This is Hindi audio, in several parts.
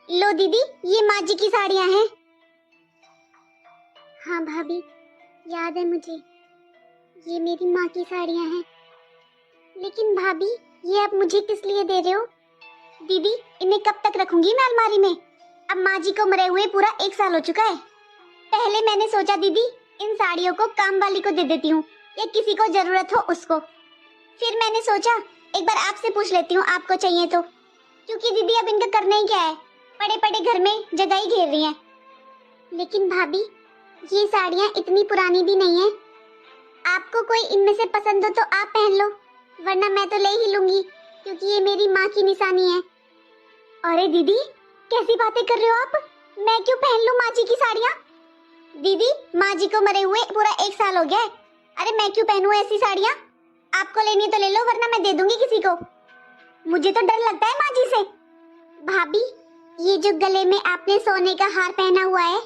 लो दीदी, ये माँ जी की साड़ियाँ हैं। हाँ भाभी, याद है मुझे, ये मेरी माँ की साड़ियाँ हैं। लेकिन भाभी, ये आप मुझे किस लिए दे रहे हो? दीदी, इन्हें कब तक रखूंगी मैं अलमारी में? अब माँ जी को मरे हुए पूरा 1 साल हो चुका है। पहले मैंने सोचा दीदी, इन साड़ियों को काम वाली को दे देती हूँ या किसी को जरूरत हो उसको। फिर मैंने सोचा एक बार आपसे पूछ लेती हूँ, आपको चाहिए तो। क्योंकि दीदी अब इनका करना ही क्या है, पड़े पड़े घर में जगह ही घेर रही हैं। लेकिन भाभी, ये साड़ियाँ इतनी पुरानी भी नहीं है। आपको कोई इनमें से पसंद हो तो आप पहन लो, वरना मैं तो ले ही लूंगी, क्योंकि ये मेरी माँ की निशानी है। अरे दीदी, कैसी बातें कर रहे हो आप? मैं क्यों पहन लूं माँ जी की साड़ियाँ? दीदी, माँ जी को मरे हुए पूरा 1 साल हो गया है। अरे मैं क्यों पहनूं ऐसी साड़ियाँ? आपको लेनी तो ले लो, वरना मैं दे दूंगी किसी को। मुझे तो डर लगता है माँ जी से। भाभी, ये जो गले में आपने सोने का हार पहना हुआ है,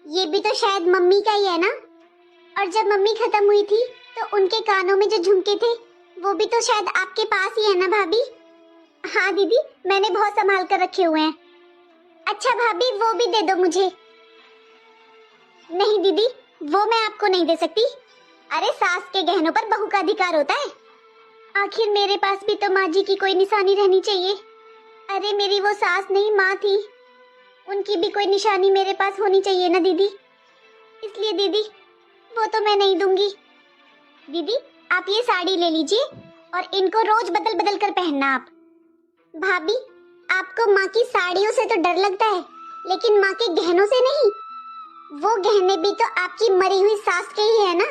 ये भी तो शायद मम्मी का ही है ना? और जब मम्मी खत्म हुई थी तो उनके कानों में जो झुमके थे, वो भी तो शायद आपके पास ही है ना भाभी? हाँ दीदी, मैंने बहुत संभाल कर रखे हुए हैं। अच्छा भाभी, वो भी दे दो मुझे। नहीं दीदी, वो मैं आपको नहीं दे सकती। अरे सास के गहनों पर बहू का अधिकार होता है। आखिर मेरे पास भी तो माँ जी की कोई निशानी रहनी चाहिए। अरे मेरी वो सास नहीं, माँ थी, उनकी भी कोई निशानी मेरे पास होनी चाहिए ना दीदी। इसलिए दीदी, वो तो मैं नहीं दूंगी। दीदी, आप ये साड़ी ले लीजिए और इनको रोज बदल बदल कर पहनना आप। भाभी, आपको माँ की साड़ियों से तो डर लगता है, लेकिन माँ के गहनों से नहीं। वो गहने भी तो आपकी मरी हुई सास के ही है ना।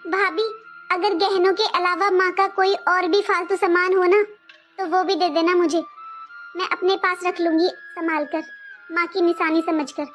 भाभी, अगर गहनों के अलावा माँ का कोई और भी फालतू सामान हो ना, तो वो भी दे देना मुझे। मैं अपने पास रख लूंगी संभाल कर, माँ की निशानी समझकर।